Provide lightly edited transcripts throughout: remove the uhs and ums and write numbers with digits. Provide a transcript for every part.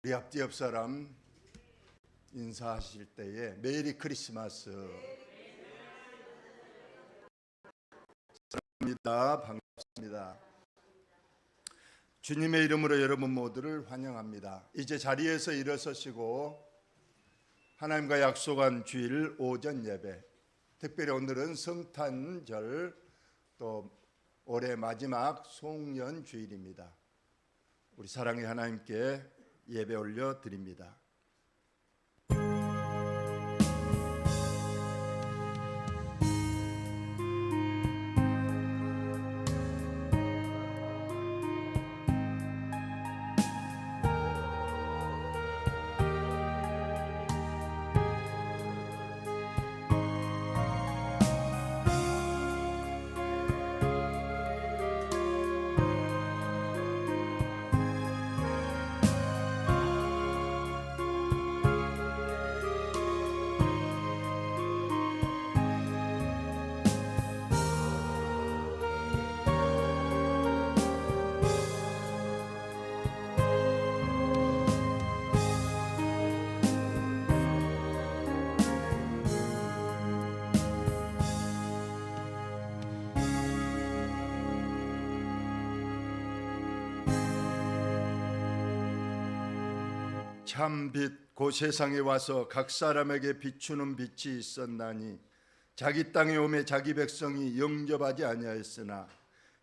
우리 앞뒤 사람 인사하실 때에 메리 크리스마스. 반갑습니다. 주님의 이름으로 여러분 모두를 환영합니다. 이제 자리에서 일어서시고 하나님과 약속한 주일 오전 예배, 특별히 오늘은 성탄절 또 올해 마지막 송년 주일입니다. 우리 사랑의 하나님께 예배 올려 드립니다. 참 빛 그 세상에 와서 각 사람에게 비추는 빛이 있었나니 자기 땅에 오매 자기 백성이 영접하지 아니하였으나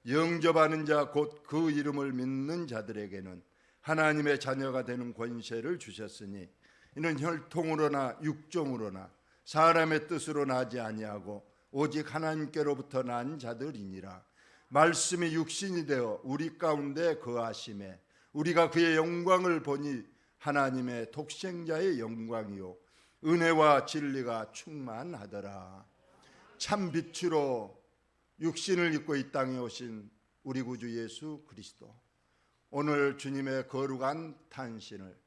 영접하는 자 곧 그 이름을 믿는 자들에게는 하나님의 자녀가 되는 권세를 주셨으니 이는 혈통으로나 육종으로나 사람의 뜻으로 나지 아니하고 오직 하나님께로부터 난 자들이니라. 말씀이 육신이 되어 우리 가운데 거하심에 우리가 그의 영광을 보니 하나님의 독생자의 영광이요 은혜와 진리가 충만하더라. 참 빛으로 육신을 입고 이 땅에 오신 우리 구주 예수 그리스도, 오늘 주님의 거룩한 탄신을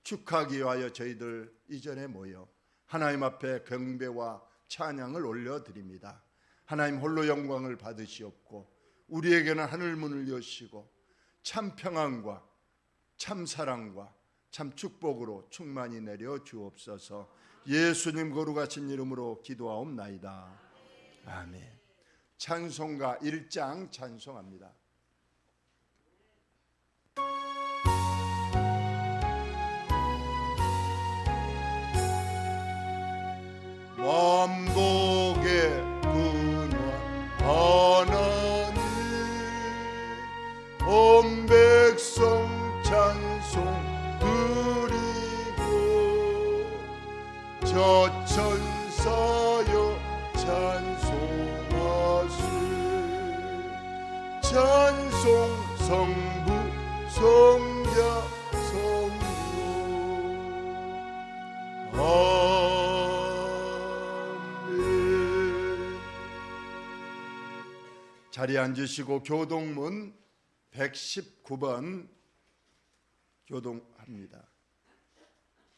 축하하기 위하여 저희들 이전에 모여 하나님 앞에 경배와 찬양을 올려드립니다. 하나님 홀로 영광을 받으시옵고 우리에게는 하늘문을 여시고 참 평안과 참 사랑과 참 축복으로 충만히 내려 주옵소서. 예수님 거룩하신 이름으로 기도하옵나이다. 아멘. 찬송가 1장 찬송합니다. 만복의 근원 하나님 온 백성 찬송 저 천사여 찬송하시 찬송 성부 성자 성부 아멘. 자리에 앉으시고 교동문 119번 교동합니다.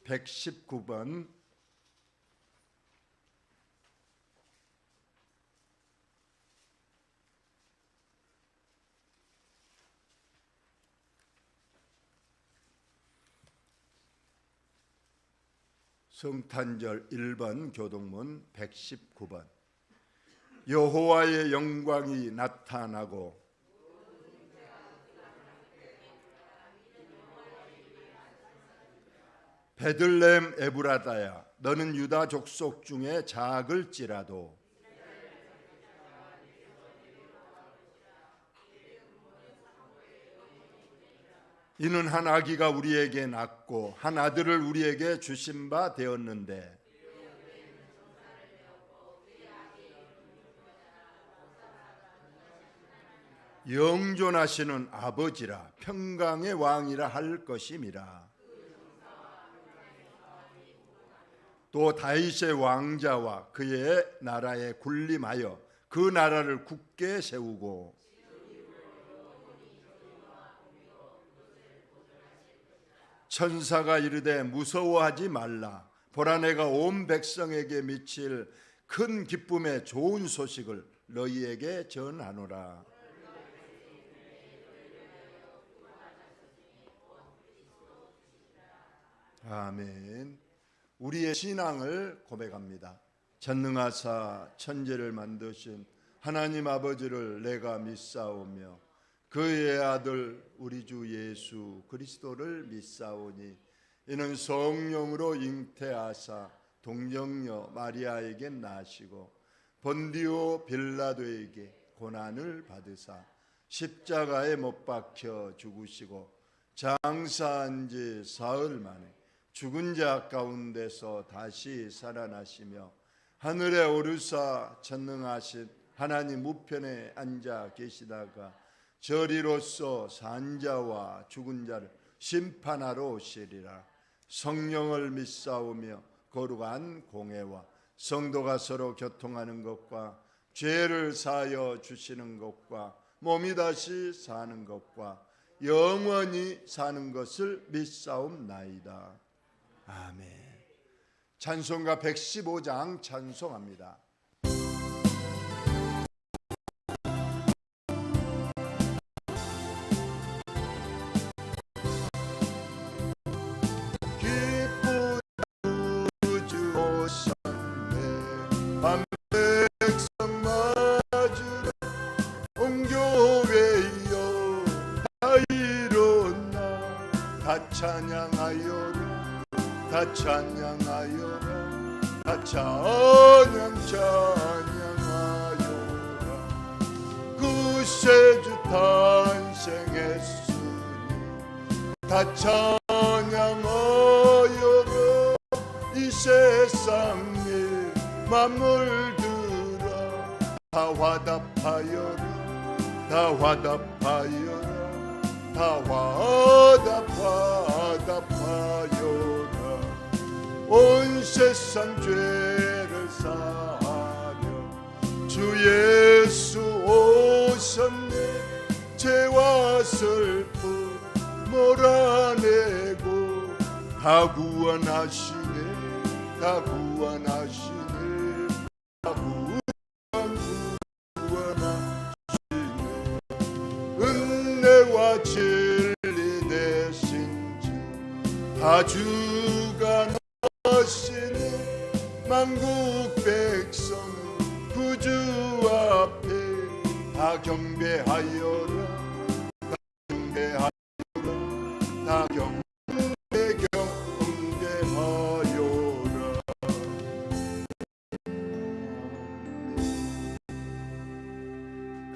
119번 성탄절 1번 교동문 119번 여호와의 영광이 나타나고 베들레헴 에브라다야 너는 유다 족속 중에 작을지라도 이는 한 아기가 우리에게 낳고 한 아들을 우리에게 주신 바 되었는데 영존하시는 아버지라 평강의 왕이라 할 것임이라. 또 다윗의 왕자와 그의 나라에 군림하여 그 나라를 굳게 세우고 천사가 이르되 무서워하지 말라. 보라 내가 온 백성에게 미칠 큰 기쁨의 좋은 소식을 너희에게 전하노라. 아멘. 우리의 신앙을 고백합니다. 전능하사 천지를 만드신 하나님 아버지를 내가 믿사오며 그의 아들 우리 주 예수 그리스도를 믿사오니 이는 성령으로 잉태하사 동정녀 마리아에게 나시고 본디오 빌라도에게 고난을 받으사 십자가에 못 박혀 죽으시고 장사한 지 사흘 만에 죽은 자 가운데서 다시 살아나시며 하늘에 오르사 전능하신 하나님 우편에 앉아 계시다가 저리로서 산 자와 죽은 자를 심판하러 오시리라. 성령을 믿사오며 거룩한 공회와 성도가 서로 교통하는 것과 죄를 사하여 주시는 것과 몸이 다시 사는 것과 영원히 사는 것을 믿사옵나이다. 아멘. 찬송가 115장 찬송합니다. 기쁜 우주 오셨네 밤백성 맞으러 온 교회여 다 일어나 다 찬양하여라 다 찬양하여라 다 찬양하여라 구세주 탄생했으니 다 찬양하여라 이 세상에 만물들아 다 화답하여라 다 화답하여라 다 화답하여라 온 세상 죄를 사하려 주 예수 오셨네 죄와 슬픔 몰아내고 다 구원하시네 다 구원하시네 다 구원하시네 은혜와 진리 되신 주 다 주가 하시네 만국 백성 구주 앞에 다 경배하여라 다 경배하여라 다 경배하여라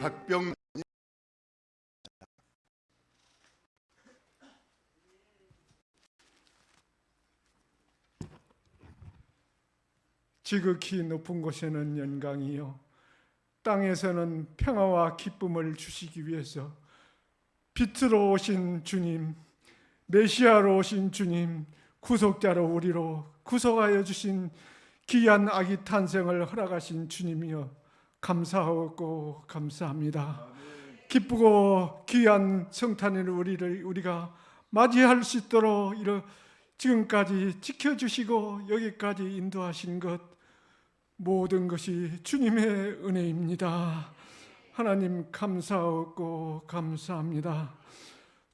각병 지극히 높은 곳에는 영광이요 땅에서는 평화와 기쁨을 주시기 위해서 빛으로 오신 주님, 메시아로 오신 주님, 구속자로 우리로 구속하여 주신 귀한 아기 탄생을 허락하신 주님이여 감사하고 감사합니다. 기쁘고 귀한 성탄일 우리가 맞이할 수 있도록 지금까지 지켜주시고 여기까지 인도하신 것 모든 것이 주님의 은혜입니다. 하나님 감사하고 감사합니다.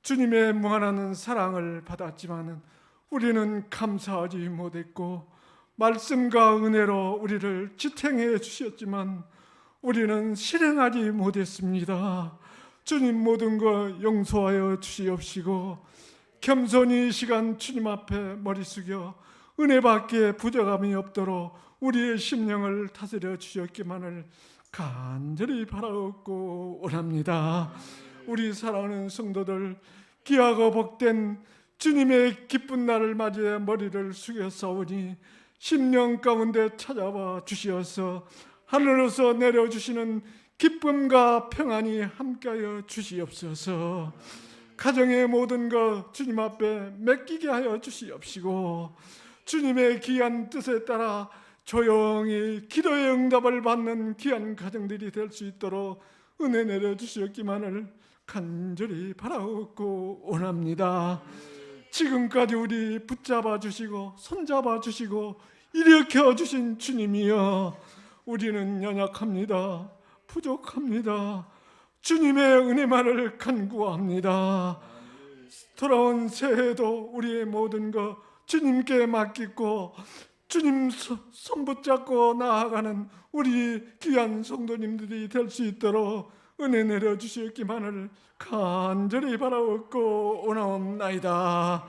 주님의 무한한 사랑을 받았지만 우리는 감사하지 못했고 말씀과 은혜로 우리를 지탱해 주셨지만 우리는 실행하지 못했습니다. 주님 모든 것 용서하여 주시옵시고 겸손히 이 시간 주님 앞에 머리 숙여 은혜밖에 부족함이 없도록 우리의 심령을 다스려 주셨기만을 간절히 바라옵고 원합니다. 우리 사랑하는 성도들 귀하고 복된 주님의 기쁜 날을 맞이해 머리를 숙여 싸우니 심령 가운데 찾아와 주시어서 하늘에서 내려주시는 기쁨과 평안이 함께하여 주시옵소서. 가정의 모든 것 주님 앞에 맡기게 하여 주시옵시고 주님의 귀한 뜻에 따라 조용히 기도의 응답을 받는 귀한 가정들이 될 수 있도록 은혜 내려주시었기만을 간절히 바라옵고 원합니다. 지금까지 우리 붙잡아 주시고 손잡아 주시고 일으켜 주신 주님이여 우리는 연약합니다. 부족합니다. 주님의 은혜만을 간구합니다. 돌아온 새해도 우리의 모든 것 주님께 맡기고 주님 손 붙잡고 나아가는 우리 귀한 성도님들이 될 수 있도록 은혜 내려주시기만을 간절히 바라옵고 원하옵나이다.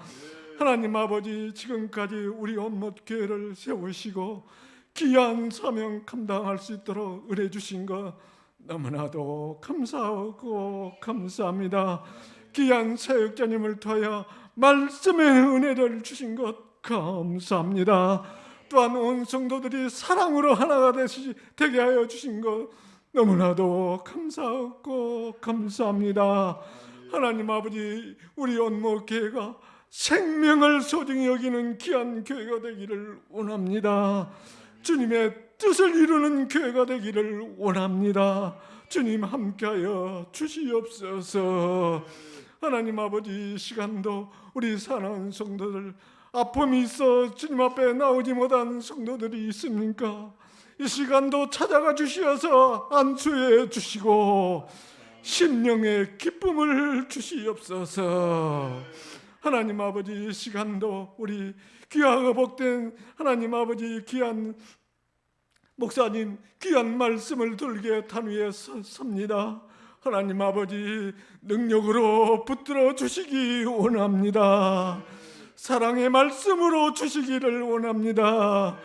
하나님 아버지, 지금까지 우리 온못 교회를 세우시고 귀한 사명 감당할 수 있도록 은혜 주신 것 너무나도 감사하고 감사합니다. 귀한 사역자님을 통하여 말씀의 은혜를 주신 것 감사합니다. 또한 온 성도들이 사랑으로 하나가 되게 하여 주신 것 너무나도 감사하고 감사합니다. 하나님 아버지, 우리 온모 교회가 생명을 소중히 여기는 귀한 교회가 되기를 원합니다. 주님의 뜻을 이루는 교회가 되기를 원합니다. 주님 함께하여 주시옵소서. 하나님 아버지, 이 시간도 우리 사랑하는 성도들, 아픔이 있어 주님 앞에 나오지 못한 성도들이 있습니까? 이 시간도 찾아가 주시어서 안수해 주시고 심령의 기쁨을 주시옵소서. 하나님 아버지, 이 시간도 우리 귀하고 복된 하나님 아버지 귀한 목사님 귀한 말씀을 들게 단위에 섭니다. 하나님 아버지, 능력으로 붙들어 주시기 원합니다. 사랑의 말씀으로 주시기를 원합니다.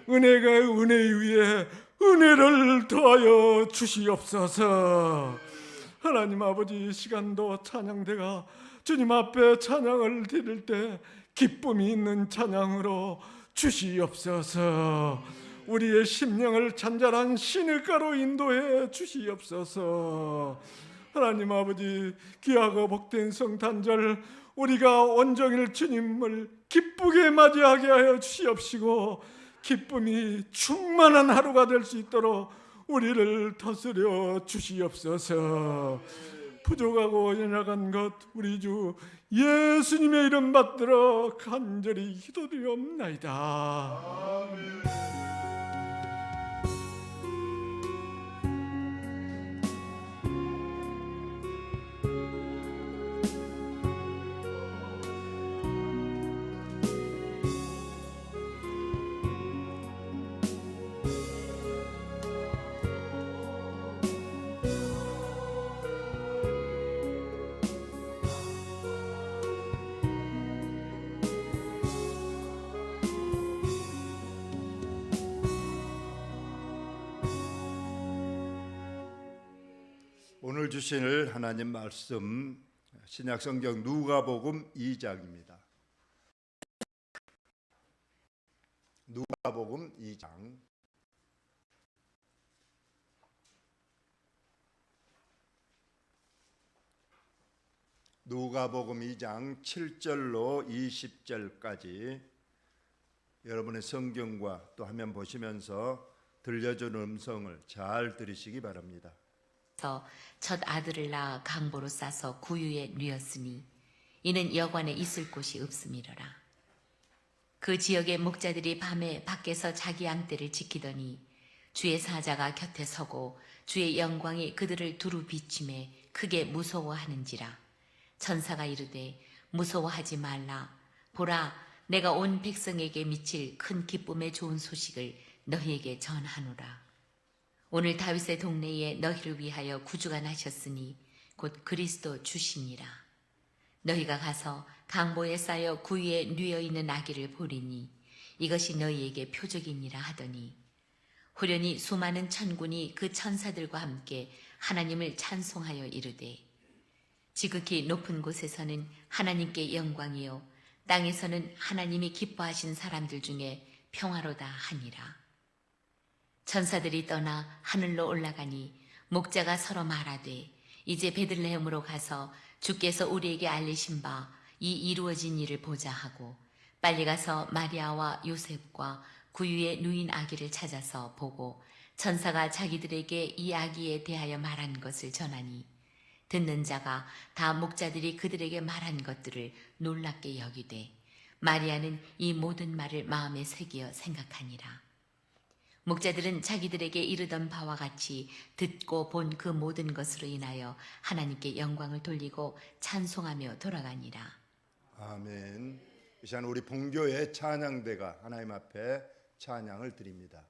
은혜가 은혜 위에 은혜를 더하여 주시옵소서. 하나님 아버지, 이 시간도 찬양대가 주님 앞에 찬양을 드릴 때 기쁨이 있는 찬양으로 주시옵소서. 우리의 심령을 잔잔한 시냇가로 인도해 주시옵소서. 하나님 아버지, 귀하고 복된 성탄절 우리가 온종일 주님을 기쁘게 맞이하게 하여 주시옵시고 기쁨이 충만한 하루가 될 수 있도록 우리를 다스려 주시옵소서. 부족하고 연약한 것 우리 주 예수님의 이름 받들어 간절히 기도드리옵나이다. 오늘 주실 하나님 말씀 신약성경 누가복음 2장입니다. 누가복음 2장 누가복음 2장 7절로 20절까지 여러분의 성경과 또 화면 보시면서 들려주는 음성을 잘 들으시기 바랍니다. 첫 아들을 낳아 강보로 싸서 구유에 뉘었으니 이는 여관에 있을 곳이 없음이로라. 그 지역의 목자들이 밤에 밖에서 자기 양떼를 지키더니 주의 사자가 곁에 서고 주의 영광이 그들을 두루 비침에 크게 무서워하는지라. 천사가 이르되 무서워하지 말라. 보라, 내가 온 백성에게 미칠 큰 기쁨의 좋은 소식을 너희에게 전하노라. 오늘 다윗의 동네에 너희를 위하여 구주가 나셨으니 곧 그리스도 주시니라. 너희가 가서 강보에 쌓여 구유에 뉘어 있는 아기를 보리니 이것이 너희에게 표적이니라 하더니 후련히 수많은 천군이 그 천사들과 함께 하나님을 찬송하여 이르되 지극히 높은 곳에서는 하나님께 영광이요 땅에서는 하나님이 기뻐하신 사람들 중에 평화로다 하니라. 천사들이 떠나 하늘로 올라가니 목자가 서로 말하되 이제 베들레헴으로 가서 주께서 우리에게 알리신 바 이 이루어진 일을 보자 하고 빨리 가서 마리아와 요셉과 구유에 누인 아기를 찾아서 보고 천사가 자기들에게 이 아기에 대하여 말한 것을 전하니 듣는 자가 다 목자들이 그들에게 말한 것들을 놀랍게 여기되 마리아는 이 모든 말을 마음에 새기어 생각하니라. 목자들은 자기들에게 이르던 바와 같이 듣고 본 그 모든 것으로 인하여 하나님께 영광을 돌리고 찬송하며 돌아가니라. 아멘. 이 시간 우리 본교의 찬양대가 하나님 앞에 찬양을 드립니다.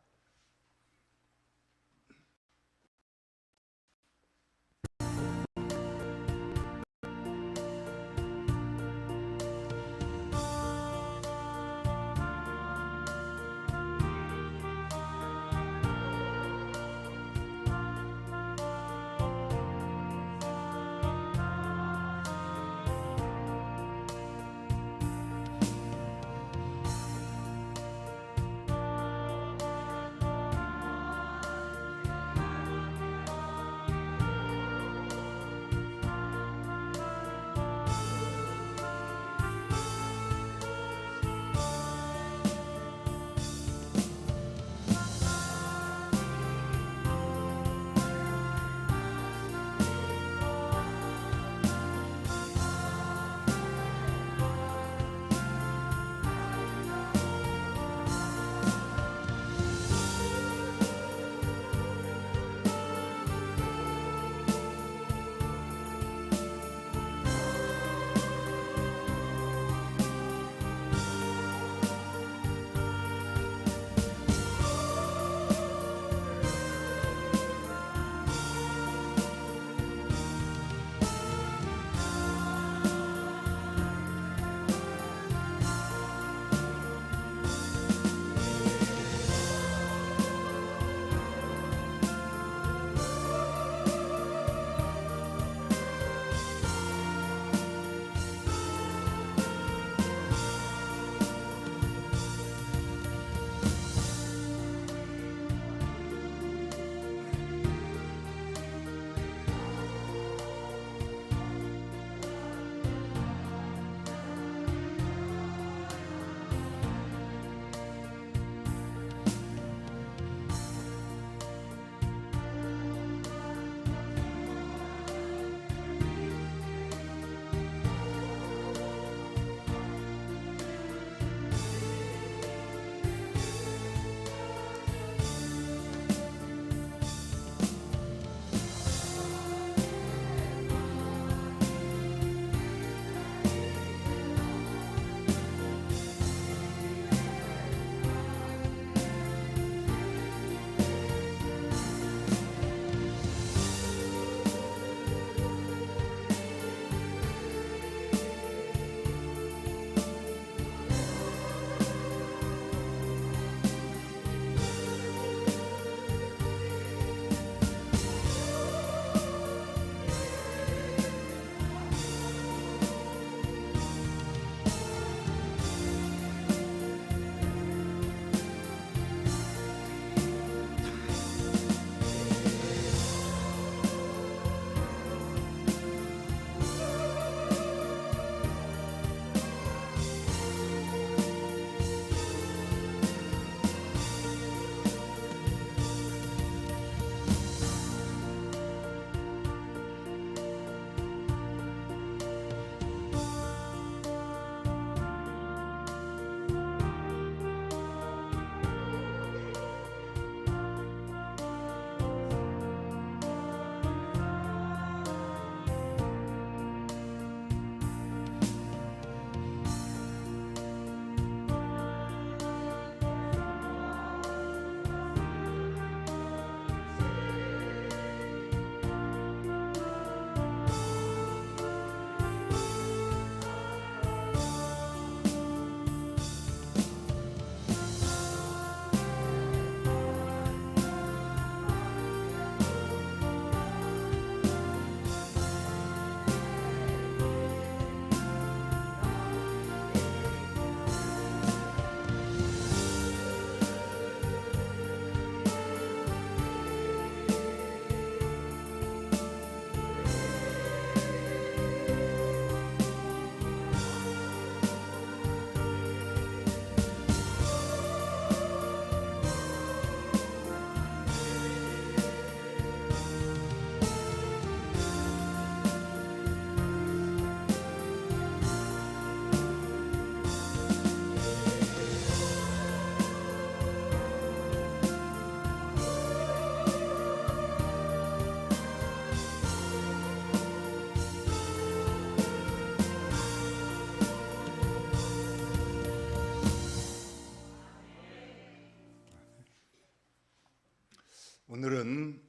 오늘은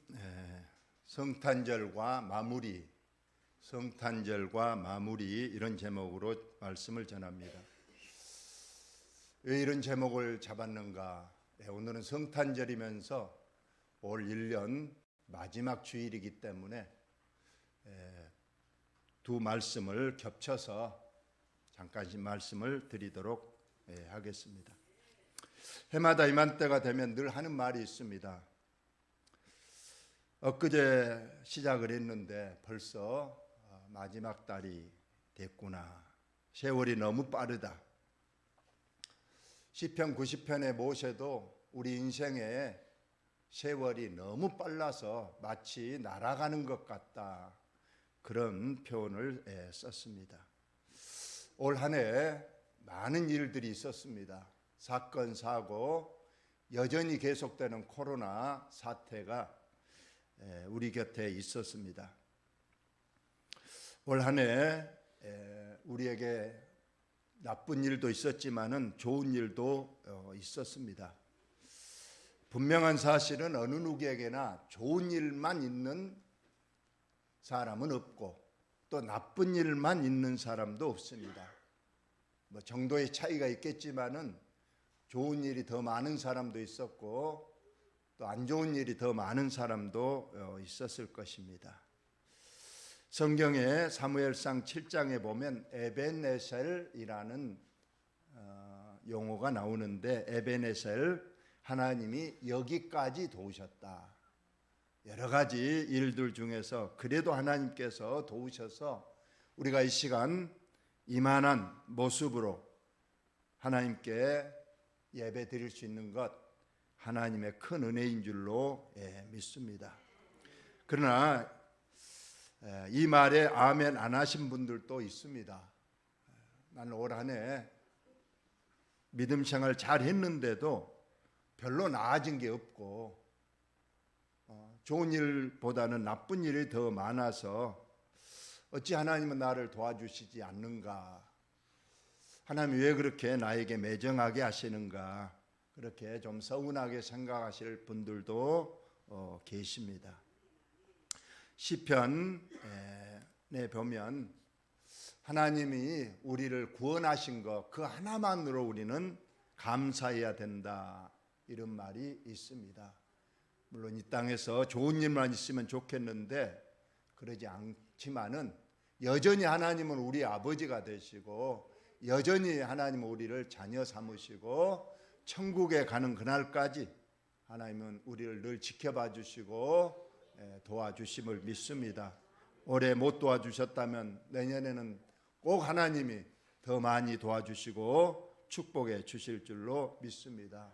성탄절과 마무리 이런 제목으로 말씀을 전합니다. 왜 이런 제목을 잡았는가? 오늘은 성탄절이면서 올 1년 마지막 주일이기 때문에 두 말씀을 겹쳐서 잠깐씩 말씀을 드리도록 하겠습니다. 해마다 이맘때가 되면 늘 하는 말이 있습니다. 엊그제 시작을 했는데 벌써 마지막 달이 됐구나. 세월이 너무 빠르다. 시편 90편에 모세도 우리 인생에 세월이 너무 빨라서 마치 날아가는 것 같다. 그런 표현을 썼습니다. 올 한 해 많은 일들이 있었습니다. 사건, 사고, 여전히 계속되는 코로나 사태가 우리 곁에 있었습니다. 올 한 해 우리에게 나쁜 일도 있었지만은 좋은 일도 있었습니다. 분명한 사실은 어느 누구에게나 좋은 일만 있는 사람은 없고 또 나쁜 일만 있는 사람도 없습니다. 뭐 정도의 차이가 있겠지만은 좋은 일이 더 많은 사람도 있었고 또 안 좋은 일이 더 많은 사람도 있었을 것입니다. 성경의 사무엘상 7장에 보면 에벤에셀이라는 용어가 나오는데 에벤에셀, 하나님이 여기까지 도우셨다. 여러 가지 일들 중에서 그래도 하나님께서 도우셔서 우리가 이 시간 이만한 모습으로 하나님께 예배 드릴 수 있는 것 하나님의 큰 은혜인 줄로 믿습니다. 그러나 이 말에 아멘 안 하신 분들도 있습니다. 나는 올 한 해 믿음 생활 잘 했는데도 별로 나아진 게 없고 좋은 일보다는 나쁜 일이 더 많아서 어찌 하나님은 나를 도와주시지 않는가? 하나님 왜 그렇게 나에게 매정하게 하시는가? 그렇게 좀 서운하게 생각하실 분들도 계십니다. 시편에 보면 하나님이 우리를 구원하신 것 그 하나만으로 우리는 감사해야 된다 이런 말이 있습니다. 물론 이 땅에서 좋은 일만 있으면 좋겠는데 그러지 않지만은 여전히 하나님은 우리 아버지가 되시고 여전히 하나님은 우리를 자녀 삼으시고 천국에 가는 그날까지 하나님은 우리를 늘 지켜봐 주시고 도와주심을 믿습니다. 올해 못 도와주셨다면 내년에는 꼭 하나님이 더 많이 도와주시고 축복해 주실 줄로 믿습니다.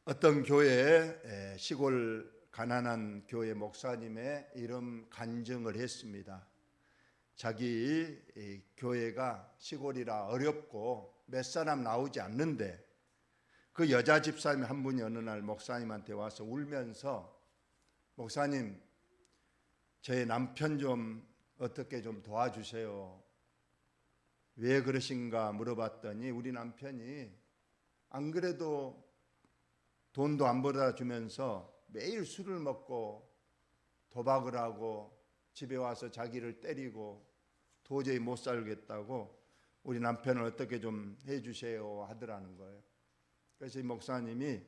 어떤 교회 시골 가난한 교회 목사님의 이런 간증을 했습니다. 자기 교회가 시골이라 어렵고 몇 사람 나오지 않는데 그 여자 집사님 한 분이 어느 날 목사님한테 와서 울면서 목사님 제 남편 좀 어떻게 좀 도와주세요. 왜 그러신가 물어봤더니 우리 남편이 안 그래도 돈도 안 벌어 주면서 매일 술을 먹고 도박을 하고 집에 와서 자기를 때리고 도저히 못 살겠다고 우리 남편을 어떻게 좀 해주세요 하더라는 거예요. 그래서 이 목사님이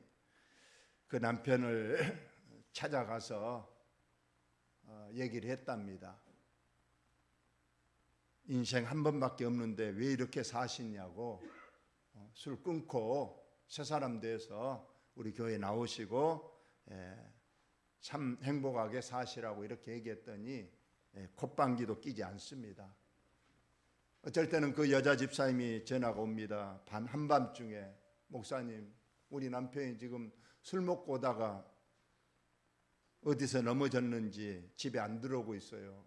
그 남편을 찾아가서 얘기를 했답니다. 인생 한 번밖에 없는데 왜 이렇게 사시냐고 술 끊고 새 사람 돼서 우리 교회 나오시고 참 행복하게 사시라고 이렇게 얘기했더니 콧방귀도 끼지 않습니다. 어쩔 때는 그 여자 집사님이 전화가 옵니다. 한밤중에 목사님 우리 남편이 지금 술 먹고 오다가 어디서 넘어졌는지 집에 안 들어오고 있어요.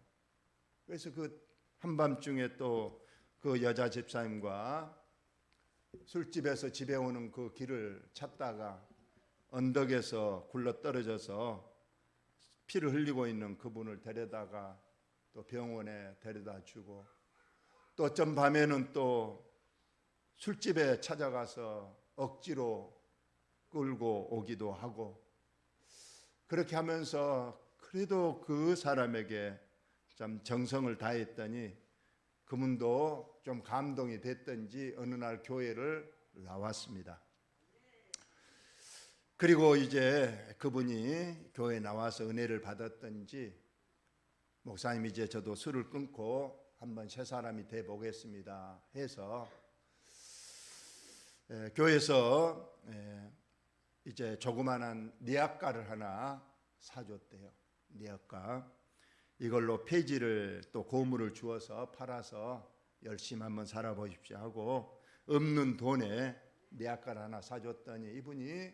그래서 그 한밤중에 또 그 여자 집사님과 술집에서 집에 오는 그 길을 찾다가 언덕에서 굴러 떨어져서 피를 흘리고 있는 그분을 데려다가 또 병원에 데려다 주고 또 어떤 밤에는 또 술집에 찾아가서 억지로 끌고 오기도 하고 그렇게 하면서 그래도 그 사람에게 참 정성을 다했더니 그분도 좀 감동이 됐던지 어느 날 교회를 나왔습니다. 그리고 이제 그분이 교회에 나와서 은혜를 받았던지 목사님 이제 저도 술을 끊고 한번 새 사람이 돼 보겠습니다 해서 교회에서 이제 조그만한 니아가를 하나 사줬대요. 니아가. 이걸로 폐지를 또 고물을 주어서 팔아서 열심히 한번 살아보십시오 하고 없는 돈에 니아가를 하나 사줬더니 이분이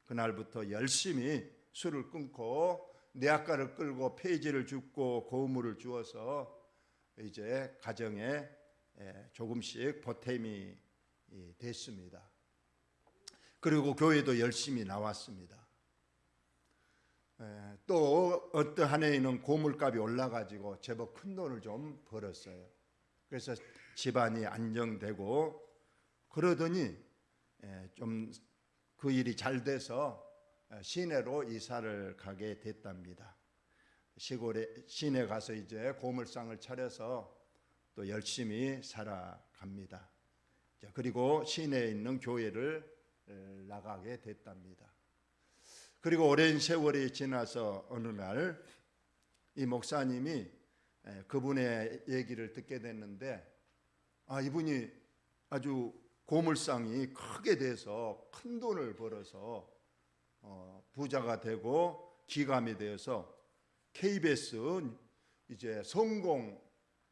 그날부터 열심히 술을 끊고 니아가를 끌고 폐지를 줍고 고물을 주어서 이제 가정에 조금씩 보탬이 됐습니다. 그리고 교회도 열심히 나왔습니다. 또 어떤 한 해에는 고물값이 올라가지고 제법 큰 돈을 좀 벌었어요. 그래서 집안이 안정되고 그러더니 좀 그 일이 잘 돼서 시내로 이사를 가게 됐답니다. 시골에 시내 가서 이제 고물상을 차려서 또 열심히 살아갑니다. 그리고 시내에 있는 교회를 나가게 됐답니다. 그리고 오랜 세월이 지나서 어느 날 이 목사님이 그분의 얘기를 듣게 됐는데 이분이 아주 고물상이 크게 돼서 큰 돈을 벌어서 부자가 되고 기감이 되어서 KBS 이제 성공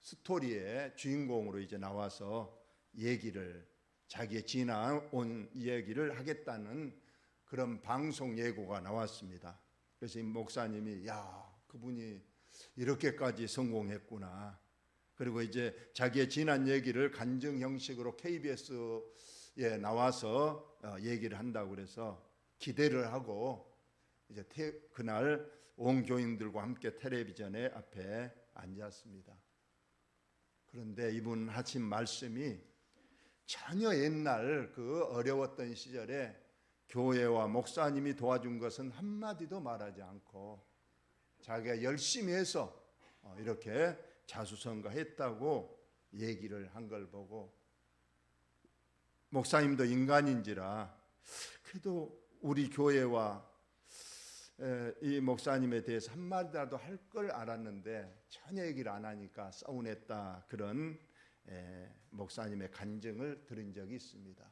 스토리의 주인공으로 이제 나와서 얘기를 자기의 지나온 이야기를 하겠다는 그런 방송 예고가 나왔습니다. 그래서 이 목사님이 그분이 이렇게까지 성공했구나. 그리고 이제 자기의 지난 얘기를 간증 형식으로 KBS에 나와서 얘기를 한다고 그래서 기대를 하고 이제 그날 온 교인들과 함께 텔레비전에 앞에 앉았습니다. 그런데 이분 하신 말씀이 전혀 옛날 그 어려웠던 시절에 교회와 목사님이 도와준 것은 한마디도 말하지 않고 자기가 열심히 해서 이렇게 자수성가했다고 얘기를 한 걸 보고 목사님도 인간인지라 그래도 우리 교회와 이 목사님에 대해서 한마디라도 할 걸 알았는데 전혀 얘기를 안 하니까 서운했다 그런 목사님의 간증을 들은 적이 있습니다.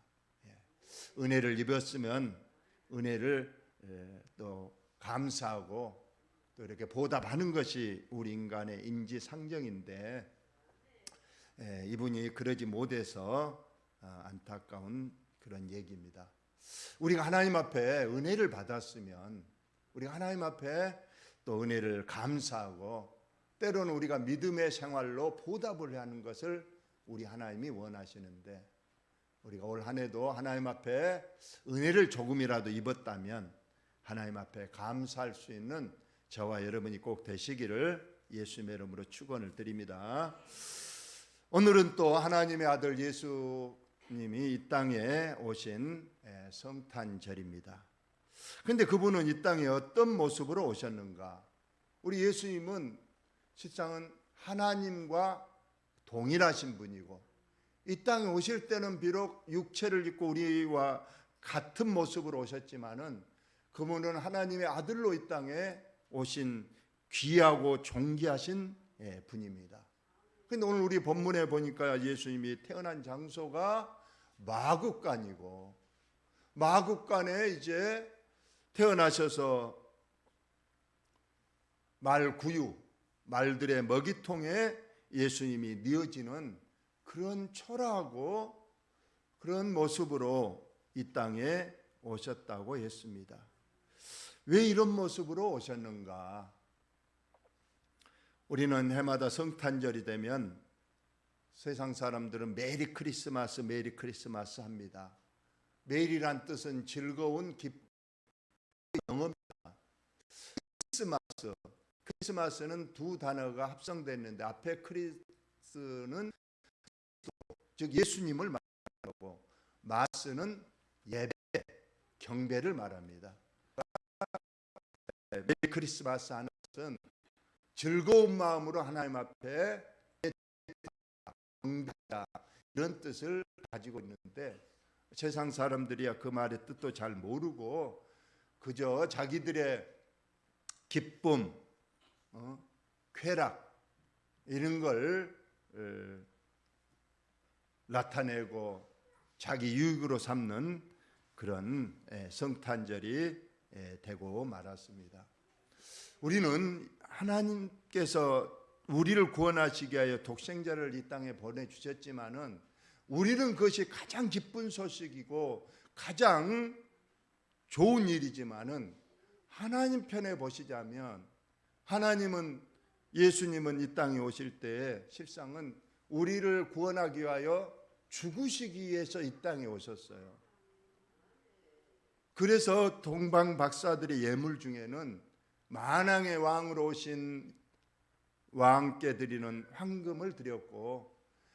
은혜를 입었으면 은혜를 또 감사하고 또 이렇게 보답하는 것이 우리 인간의 인지상정인데 이분이 그러지 못해서 안타까운 그런 얘기입니다. 우리가 하나님 앞에 은혜를 받았으면 우리가 하나님 앞에 또 은혜를 감사하고 때로는 우리가 믿음의 생활로 보답을 하는 것을 우리 하나님이 원하시는데 우리가 올 한 해도 하나님 앞에 은혜를 조금이라도 입었다면 하나님 앞에 감사할 수 있는 저와 여러분이 꼭 되시기를 예수님의 이름으로 축원을 드립니다. 오늘은 또 하나님의 아들 예수님이 이 땅에 오신 성탄절입니다. 그런데 그분은 이 땅에 어떤 모습으로 오셨는가? 우리 예수님은 실상은 하나님과 동일하신 분이고 이 땅에 오실 때는 비록 육체를 입고 우리와 같은 모습으로 오셨지만은 그분은 하나님의 아들로 이 땅에 오신 귀하고 존귀하신 분입니다. 그런데 오늘 우리 본문에 보니까 예수님이 태어난 장소가 마국간이고 마국간에 이제 태어나셔서 말구유, 말들의 먹이통에 예수님이 뉘어지는 그런 초라하고 그런 모습으로 이 땅에 오셨다고 했습니다. 왜 이런 모습으로 오셨는가? 우리는 해마다 성탄절이 되면 세상 사람들은 메리 크리스마스, 메리 크리스마스 합니다. 메리란 뜻은 즐거운 기쁨, 영어입니다. 크리스마스는 두 단어가 합성됐는데 앞에 크리스는 즉 예수님을 말하고 마스는 예배, 경배를 말합니다. 메리 크리스마스 하는 것은 즐거운 마음으로 하나님 앞에 응답다 이런 뜻을 가지고 있는데, 세상 사람들이야 그 말의 뜻도 잘 모르고 그저 자기들의 기쁨, 쾌락 이런 걸 나타내고 자기 유익으로 삼는 그런 성탄절이 되고 말았습니다. 우리는 하나님께서 우리를 구원하시기 위하여 독생자를 이 땅에 보내주셨지만은 우리는 그것이 가장 기쁜 소식이고 가장 좋은 일이지만은, 하나님 편에 보시자면 하나님은, 예수님은 이 땅에 오실 때에 실상은 우리를 구원하기 위하여 죽으시기 위해서 이 땅에 오셨어요. 그래서 동방 박사들의 예물 중에는 만왕의 왕으로 오신 왕께 드리는 황금을 드렸고,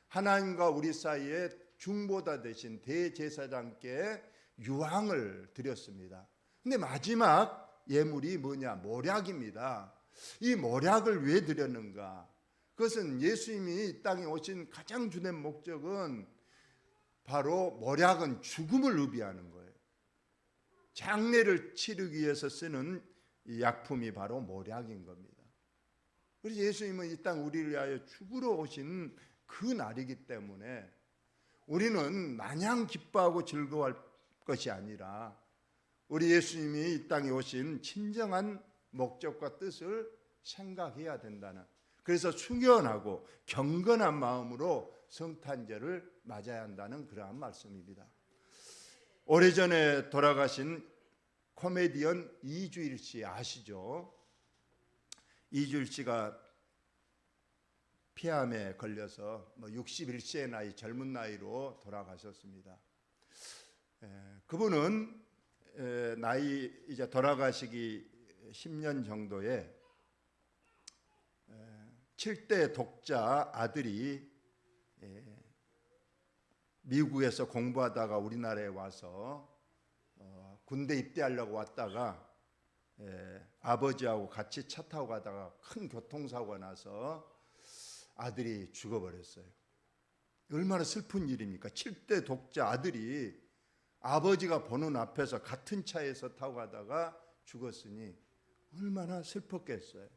하나님과 우리 사이에 중보다 되신 대제사장께 유황을 드렸습니다. 근데 마지막 예물이 뭐냐? 모략입니다. 이 모략을 왜 드렸는가? 그것은 예수님이 이 땅에 오신 가장 주된 목적은 바로, 모략은 죽음을 의미하는 거예요. 장례를 치르기 위해서 쓰는 이 약품이 바로 모략인 겁니다. 그래서 예수님은 이 땅 우리를 위하여 죽으러 오신 그 날이기 때문에 우리는 마냥 기뻐하고 즐거워할 것이 아니라, 우리 예수님이 이 땅에 오신 진정한 목적과 뜻을 생각해야 된다는, 그래서 숙연하고 경건한 마음으로 성탄절을 맞아야 한다는 그러한 말씀입니다. 오래전에 돌아가신 코미디언 이주일 씨 아시죠? 이주일 씨가 폐암에 걸려서 61세의 나이, 젊은 나이로 돌아가셨습니다. 그분은 나이 이제 돌아가시기 10년 정도에 7대 독자 아들이 미국에서 공부하다가 우리나라에 와서 군대 입대하려고 왔다가 아버지하고 같이 차 타고 가다가 큰 교통사고가 나서 아들이 죽어버렸어요. 얼마나 슬픈 일입니까? 7대 독자 아들이 아버지가 보는 앞에서 같은 차에서 타고 가다가 죽었으니 얼마나 슬펐겠어요.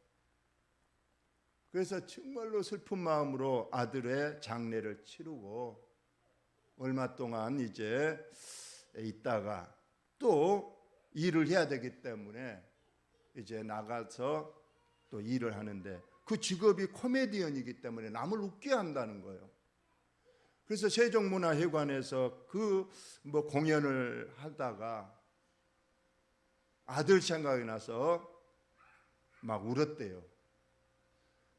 그래서 정말로 슬픈 마음으로 아들의 장례를 치르고 얼마 동안 이제 있다가 또 일을 해야 되기 때문에 이제 나가서 또 일을 하는데, 그 직업이 코미디언이기 때문에 남을 웃게 한다는 거예요. 그래서 세종문화회관에서 공연을 하다가 아들 생각이 나서 막 울었대요.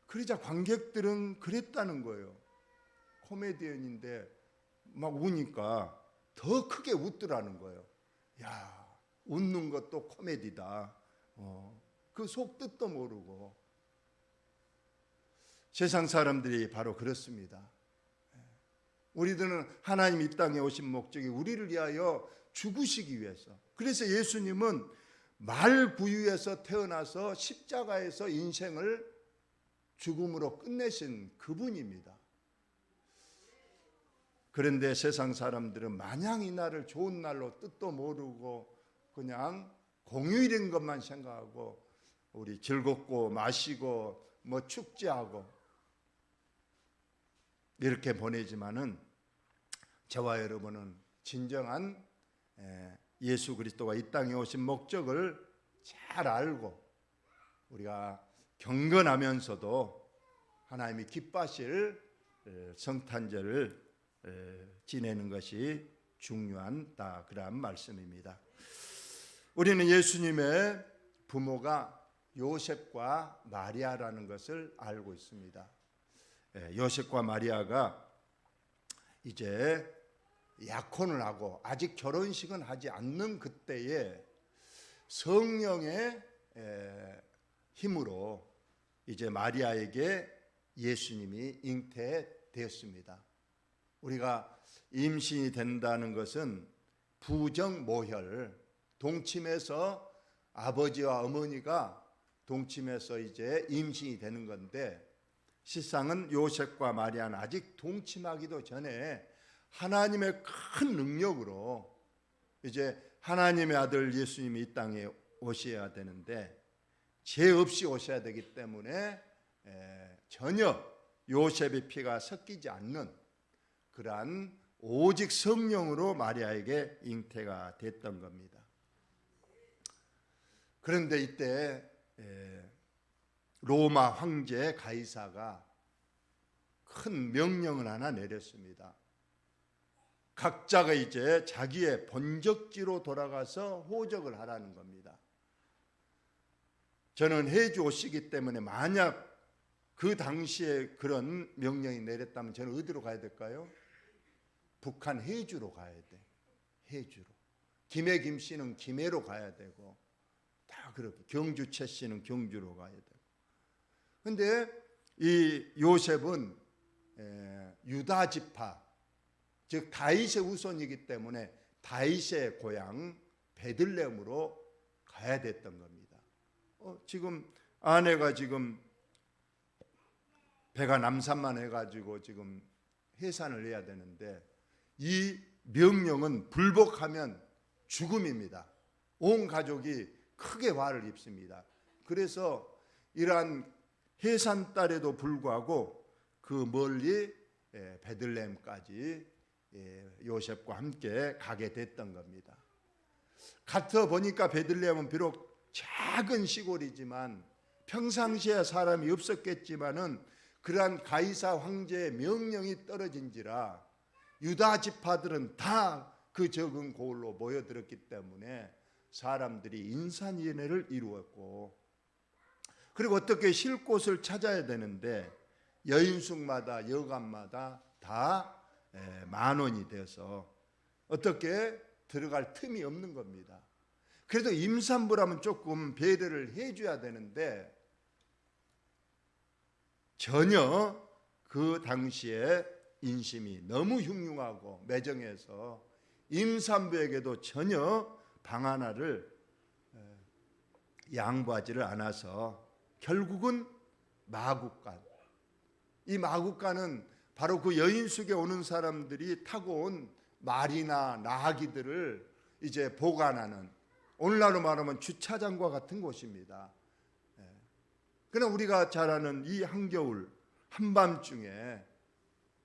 그러자 관객들은 그랬다는 거예요. 코미디언인데 막 우니까 더 크게 웃더라는 거예요. 야, 웃는 것도 코미디다. 그 속뜻도 모르고. 세상 사람들이 바로 그렇습니다. 우리들은 하나님 이 땅에 오신 목적이 우리를 위하여 죽으시기 위해서. 그래서 예수님은 말구유에서 태어나서 십자가에서 인생을 죽음으로 끝내신 그분입니다. 그런데 세상 사람들은 마냥 이 날을 좋은 날로 뜻도 모르고 그냥 공휴일인 것만 생각하고 우리 즐겁고 마시고 축제하고 이렇게 보내지만은, 저와 여러분은 진정한 예수 그리스도가 이 땅에 오신 목적을 잘 알고 우리가 경건하면서도 하나님이 기뻐하실 성탄절을 지내는 것이 중요하다, 그러한 말씀입니다. 우리는 예수님의 부모가 요셉과 마리아라는 것을 알고 있습니다. 요셉과 마리아가 이제 약혼을 하고 아직 결혼식은 하지 않는 그때에 성령의 힘으로 이제 마리아에게 예수님이 잉태되었습니다. 우리가 임신이 된다는 것은 부정모혈, 동침해서 아버지와 어머니가 동침해서 이제 임신이 되는 건데, 실상은 요셉과 마리아는 아직 동침하기도 전에 하나님의 큰 능력으로 이제 하나님의 아들 예수님이 이 땅에 오셔야 되는데, 죄 없이 오셔야 되기 때문에 전혀 요셉의 피가 섞이지 않는 그러한 오직 성령으로 마리아에게 잉태가 됐던 겁니다. 그런데 이때 로마 황제 가이사가 큰 명령을 하나 내렸습니다. 각자가 이제 자기의 본적지로 돌아가서 호적을 하라는 겁니다. 저는 해주 오시기 때문에 만약 그 당시에 그런 명령이 내렸다면 저는 어디로 가야 될까요? 북한 해주로 가야 돼. 해주로. 김해 김씨는 김해로 가야 되고, 다 그렇게. 경주 최 씨는 경주로 가야 되고. 근데 이 요셉은 유다 지파, 즉 다윗의 후손이기 때문에 다윗의 고향 베들레헴으로 가야 됐던 겁니다. 지금 아내가 지금 배가 남산만 해가지고 지금 해산을 해야 되는데, 이 명령은 불복하면 죽음입니다. 온 가족이 크게 화를 입습니다. 그래서 이러한 해산달에도 불구하고 그 멀리 베들레헴까지 요셉과 함께 가게 됐던 겁니다. 가서 보니까 베들레헴은 비록 작은 시골이지만 평상시에 사람이 없었겠지만은 그러한 가이사 황제의 명령이 떨어진지라 유다 지파들은 다 그 적은 고을로 모여들었기 때문에 사람들이 인산인해를 이루었고, 그리고 어떻게 쉴 곳을 찾아야 되는데 여인숙마다 여관마다 다 만원이 돼서 어떻게 들어갈 틈이 없는 겁니다. 그래도 임산부라면 조금 배려를 해줘야 되는데 전혀 그 당시에 인심이 너무 흉흉하고 매정해서 임산부에게도 전혀 방 하나를 양보하지를 않아서 결국은 마국간, 이 마국간은 바로 그 여인숙에 오는 사람들이 타고 온 말이나 나귀들을 이제 보관하는, 오늘날로 말하면 주차장과 같은 곳입니다. 그러나 우리가 잘 아는 이 한겨울 한밤중에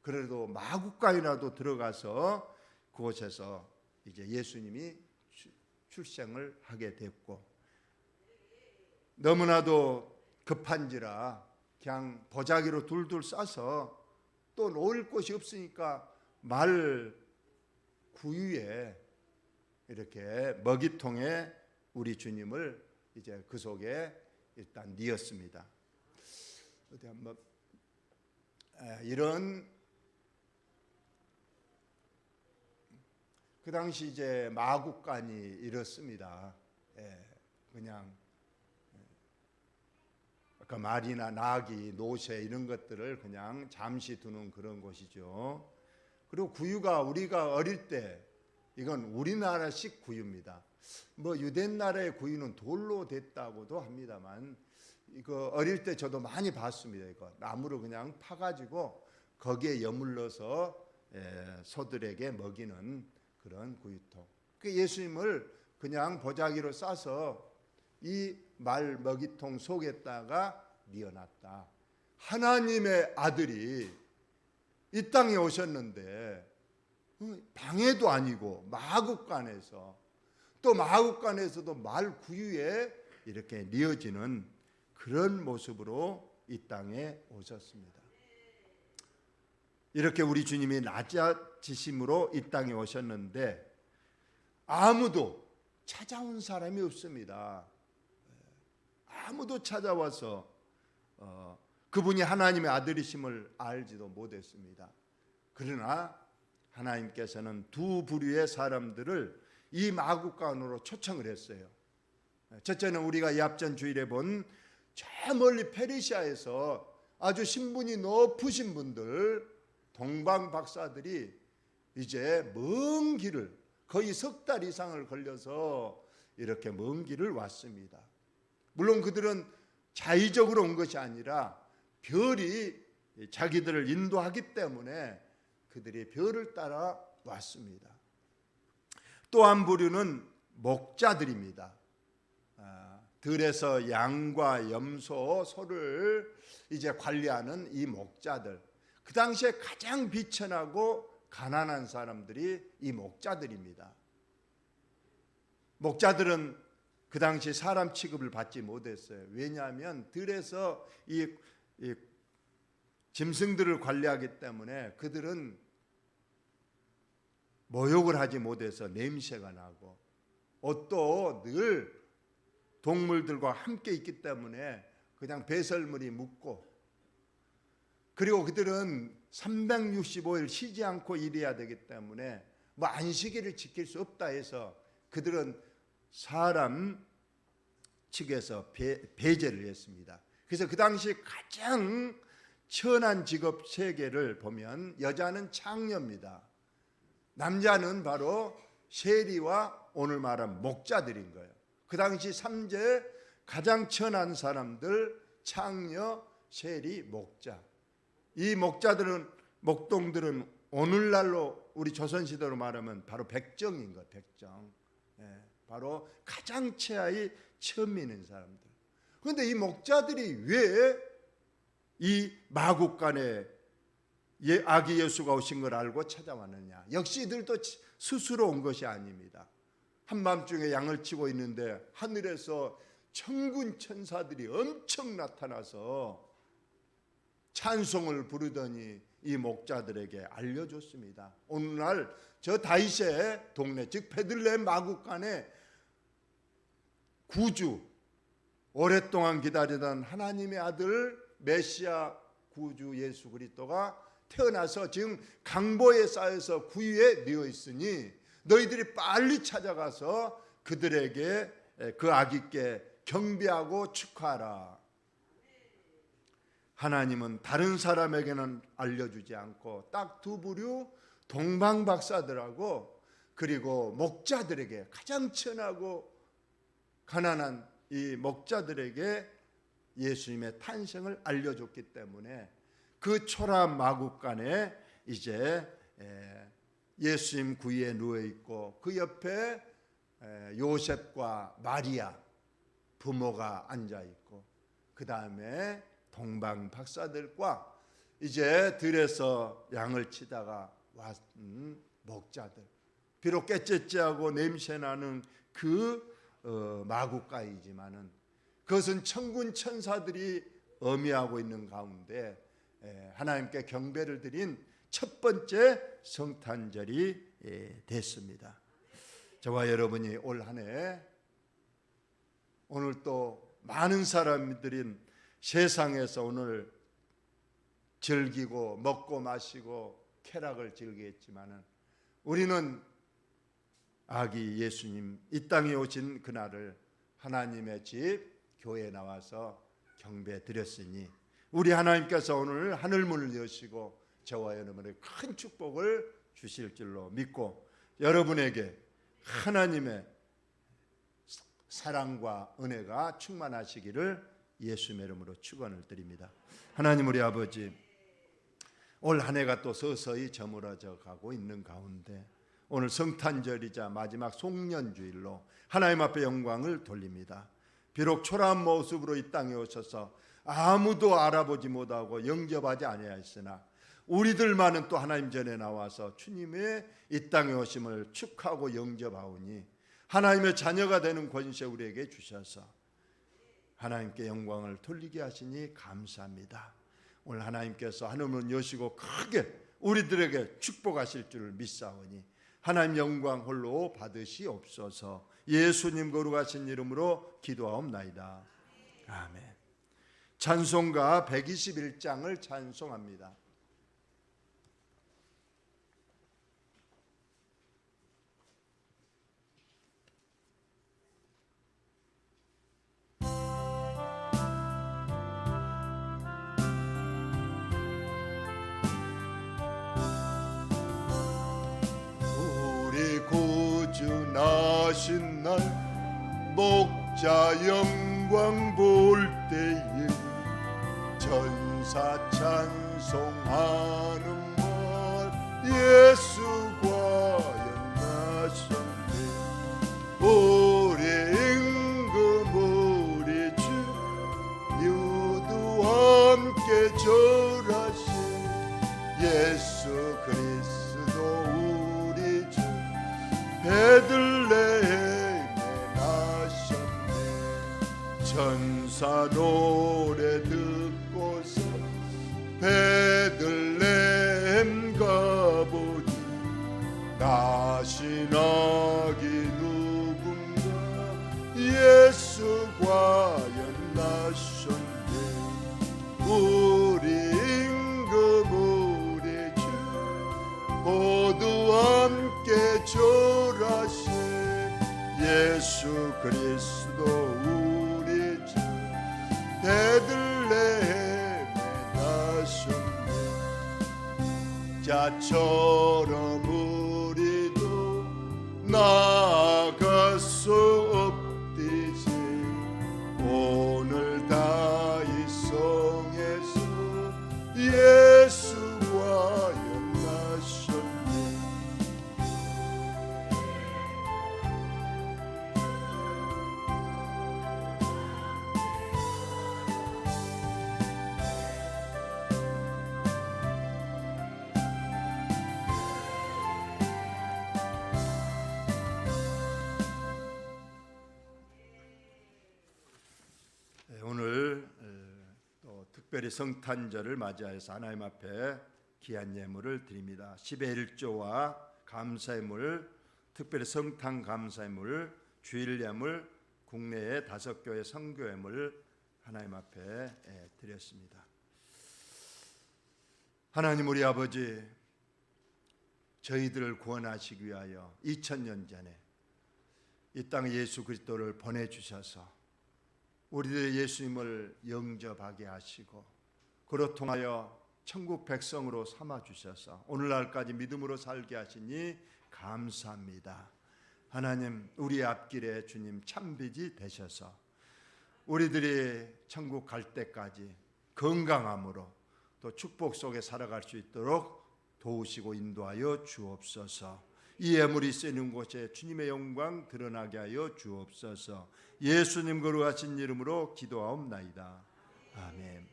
그래도 마국간이라도 들어가서 그곳에서 이제 예수님이 출생을 하게 됐고, 너무나도 급한지라 그냥 보자기로 둘둘 싸서 또 놓을 곳이 없으니까 말 구유에 이렇게 먹이통에 우리 주님을 이제 그 속에 일단 뉘었습니다. 어디 한번 이런 그 당시 이제 마국간이 이렇습니다. 그냥 아까 말이나 나귀, 노새 이런 것들을 그냥 잠시 두는 그런 곳이죠. 그리고 구유가 우리가 어릴 때 이건 우리나라식 구유입니다. 뭐 유대 나라의 구유는 돌로 됐다고도 합니다만, 이거 어릴 때 저도 많이 봤습니다. 이거 나무를 그냥 파가지고 거기에 여물러서 소들에게 먹이는 그런 구유통. 그 예수님을 그냥 보자기로 싸서 이 말 먹이통 속에다가 뉘어놨다. 하나님의 아들이 이 땅에 오셨는데 방에도 아니고 마국간에서, 또 마국간에서도 말 구유에 이렇게 뉘어지는 그런 모습으로 이 땅에 오셨습니다. 이렇게 우리 주님이 낮아지심으로 이 땅에 오셨는데 아무도 찾아온 사람이 없습니다. 아무도 찾아와서 그분이 하나님의 아들이심을 알지도 못했습니다. 그러나 하나님께서는 두 부류의 사람들을 이 마국간으로 초청을 했어요. 첫째는 우리가 이 앞전 주일에 본 저 멀리 페르시아에서 아주 신분이 높으신 분들, 동방 박사들이 이제 먼 길을 거의 석 달 이상을 걸려서 이렇게 먼 길을 왔습니다. 물론 그들은 자의적으로 온 것이 아니라 별이 자기들을 인도하기 때문에 그들이 별을 따라 왔습니다. 또 한 부류는 목자들입니다. 들에서 양과 염소, 소를 이제 관리하는 이 목자들. 그 당시에 가장 비천하고 가난한 사람들이 이 목자들입니다. 목자들은 그 당시 사람 취급을 받지 못했어요. 왜냐하면 들에서 이 짐승들을 관리하기 때문에 그들은 모욕을 하지 못해서 냄새가 나고 옷도 늘 동물들과 함께 있기 때문에 그냥 배설물이 묻고, 그리고 그들은 365일 쉬지 않고 일해야 되기 때문에 뭐 안식일을 지킬 수 없다 해서 그들은 사람 측에서 배제를 했습니다. 그래서 그 당시 가장 천한 직업 세 개를 보면 여자는 창녀입니다. 남자는 바로 세리와 오늘 말한 목자들인 거예요. 그 당시 3제 가장 천한 사람들, 창녀, 세리, 목자. 이 목자들은, 목동들은 오늘날로 우리 조선시대로 말하면 바로 백정인 거예요. 백정. 바로 가장 최하의 천민인 사람들. 그런데 이 목자들이 왜 이 마국간에 아기 예수가 오신 걸 알고 찾아왔느냐? 역시 이들도 스스로 온 것이 아닙니다. 한밤중에 양을 치고 있는데 하늘에서 천군 천사들이 엄청 나타나서 찬송을 부르더니 이 목자들에게 알려줬습니다. 오늘날 저 다윗의 동네, 즉 베들레헴 마국간에 구주, 오랫동안 기다리던 하나님의 아들 메시아 구주 예수 그리스도가 태어나서 지금 강보에 쌓여서 구유에 누워 있으니 너희들이 빨리 찾아가서 그들에게 그 아기께 경배하고 축하하라. 하나님은 다른 사람에게는 알려주지 않고 딱 두 부류 동방박사들하고 그리고 목자들에게, 가장 천하고 가난한 이 목자들에게 예수님의 탄생을 알려줬기 때문에 그 초라한 마국간에 이제 예수님 구유에 누워 있고 그 옆에 요셉과 마리아 부모가 앉아 있고, 그 다음에 동방 박사들과 이제 들에서 양을 치다가 왔은 목자들, 비록 깨째째하고 냄새나는 그 마국가이지만은 그것은 천군 천사들이 어미하고 있는 가운데 하나님께 경배를 드린 첫 번째 성탄절이 됐습니다. 저와 여러분이 올 한 해, 오늘 또 많은 사람들인 세상에서 오늘 즐기고 먹고 마시고 쾌락을 즐기겠지만은 우리는 아기 예수님 이 땅에 오신 그날을 하나님의 집 교회에 나와서 경배 드렸으니 우리 하나님께서 오늘 하늘문을 여시고 저와 여러분에게 큰 축복을 주실 줄로 믿고 여러분에게 하나님의 사랑과 은혜가 충만하시기를 예수님의 이름으로 축원을 드립니다. 하나님 우리 아버지, 올 한 해가 또 서서히 저물어져 가고 있는 가운데 오늘 성탄절이자 마지막 송년주일로 하나님 앞에 영광을 돌립니다. 비록 초라한 모습으로 이 땅에 오셔서 아무도 알아보지 못하고 영접하지 아니하였으나 우리들만은 또 하나님 전에 나와서 주님의 이 땅에 오심을 축하하고 영접하오니 하나님의 자녀가 되는 권세 우리에게 주셔서 하나님께 영광을 돌리게 하시니 감사합니다. 오늘 하나님께서 하늘문 여시고 크게 우리들에게 축복하실 줄을 믿사오니 하나님 영광 홀로 받으시옵소서. 예수님 거룩하신 이름으로 기도하옵나이다. 아멘. 찬송가 121장을 찬송합니다. 우리 구주 나신 날 목자 영광 볼 때에 천사 찬송하는 말 예수 과연 나셨네. 우리 임금 우리 주 유두 함께 절하신 예수 그리스도 우리 주 베들레헴에 나셨네. 천사 노래 듣고서 베들레헴 가보니 나신 아기 누군가 예수 과연 나셨네. 우리 임금 우리 주 모두 함께 절하신 예수 그리스도 우리 주 베들레헴에 나셨네. 자처럼 우리도 나아갈 수 없디지. 오늘 다이성에서 예수 과연 나셨네. 오늘 또 특별히 성탄절을 맞이하여서 하나님 앞에 귀한 예물을 드립니다. 10의 1조와 감사예물, 특별히 성탄 감사예물, 주일 예물, 국내의 5교회 선교 예물 하나님 앞에 드렸습니다. 하나님 우리 아버지, 저희들을 구원하시기 위하여 2000년 전에 이 땅에 예수 그리스도를 보내주셔서 우리들의 예수님을 영접하게 하시고 그로 통하여 천국 백성으로 삼아주셔서 오늘날까지 믿음으로 살게 하시니 감사합니다. 하나님 우리 앞길에 주님 참빛이 되셔서 우리들이 천국 갈 때까지 건강함으로 또 축복 속에 살아갈 수 있도록 도우시고 인도하여 주옵소서. 이 예물이 쓰이는 곳에 주님의 영광 드러나게 하여 주옵소서. 예수님 거룩하신 이름으로 기도하옵나이다. 아멘.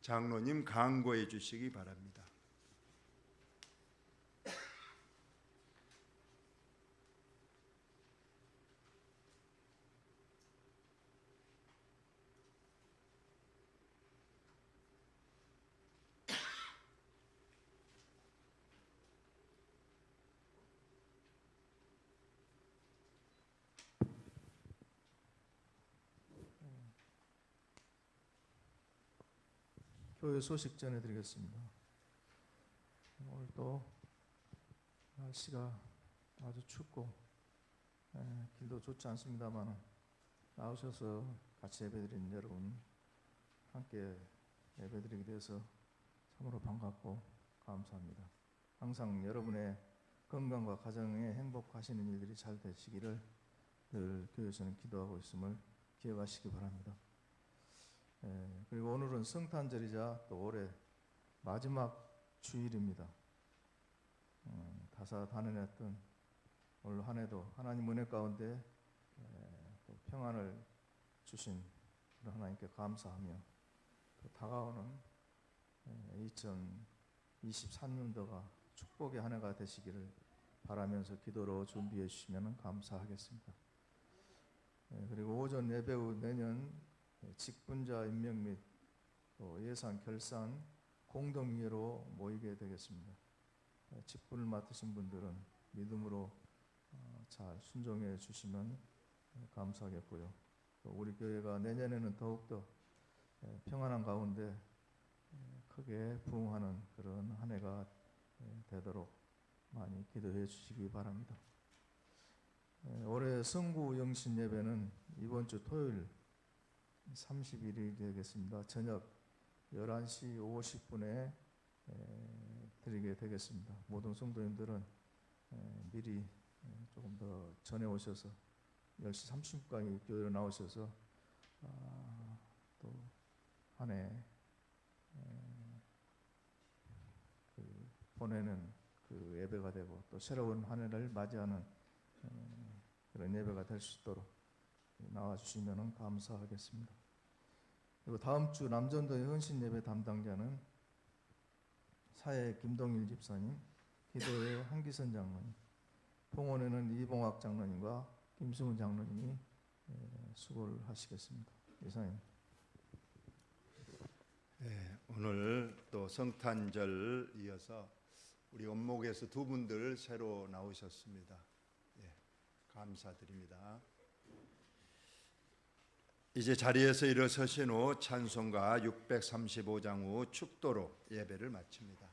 장로님 강구해 주시기 바랍니다. 교회 소식 전해드리겠습니다. 오늘 또 날씨가 아주 춥고 길도 좋지 않습니다만 나오셔서 같이 예배드린 여러분 함께 예배드리게 돼서 참으로 반갑고 감사합니다. 항상 여러분의 건강과 가정에 행복하시는 일들이 잘 되시기를 늘 교회에서는 기도하고 있음을 기억하시기 바랍니다. 그리고 오늘은 성탄절이자 또 올해 마지막 주일입니다. 다사다난했던 올 한 해도 하나님 은혜 가운데 또 평안을 주신 하나님께 감사하며 또 다가오는 2023년도가 축복의 한 해가 되시기를 바라면서 기도로 준비해 주시면 감사하겠습니다. 그리고 오전 예배 후 내년 직분자 임명 및 또 예산 결산 공동회의로 모이게 되겠습니다. 직분을 맡으신 분들은 믿음으로 잘 순종해 주시면 감사하겠고요. 또 우리 교회가 내년에는 더욱더 평안한 가운데 크게 부흥하는 그런 한 해가 되도록 많이 기도해 주시기 바랍니다. 올해 성구 영신 예배는 이번 주 토요일 30일이 되겠습니다. 저녁 11시 50분에 드리게 되겠습니다. 모든 성도님들은 미리 조금 더 전에 오셔서 10시 30분까지 교회로 나오셔서 또 한 해 보내는 그 예배가 되고 또 새로운 한 해를 맞이하는 그런 예배가 될 수 있도록 나와주시면 감사하겠습니다. 그리고 다음 주 남전도의 헌신 예배 담당자는 사회 김동일 집사님, 기도의 한기선 장로님, 봉헌에는 이봉학 장로님과 김승훈 장로님이 수고를 하시겠습니다. 이상입니다. 오늘 또 성탄절 이어서 우리 원목에서 두 분들 새로 나오셨습니다. 감사드립니다. 이제 자리에서 일어서신 후 찬송가 635장 후 축도로 예배를 마칩니다.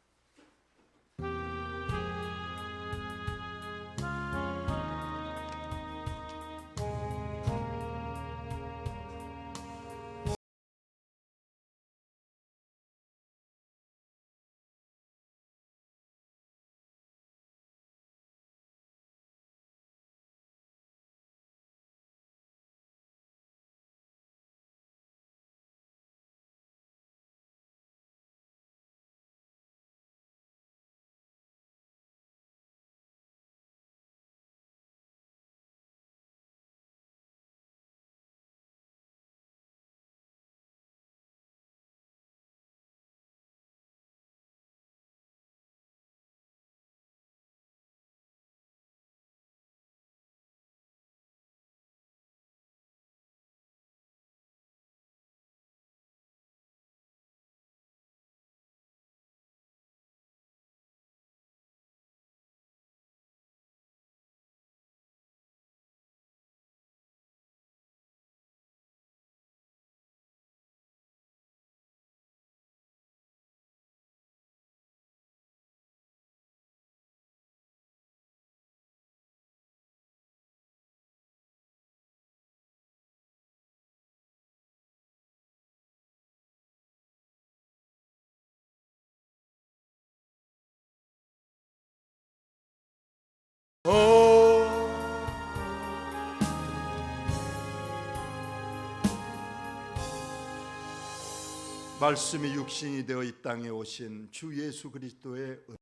말씀이 육신이 되어 이 땅에 오신 주 예수 그리스도의 은혜와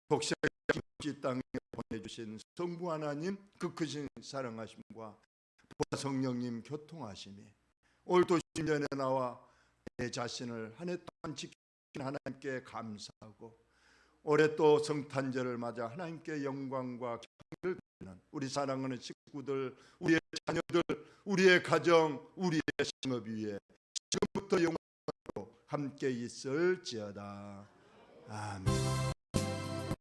복생의 이 땅에 보내주신 성부 하나님 그 크신 사랑하심과 보좌 성령님 교통하심이 올도 10년에 나와 내 자신을 한 해 동안 지키신 하나님께 감사하고 올해 또 성탄절을 맞아 하나님께 영광과 경배를 드리는 우리 사랑하는 식구들, 우리의 자녀들, 우리의 가정, 우리의 생업 위에 지금부터 영광으로 함께 있을지어다. 아멘.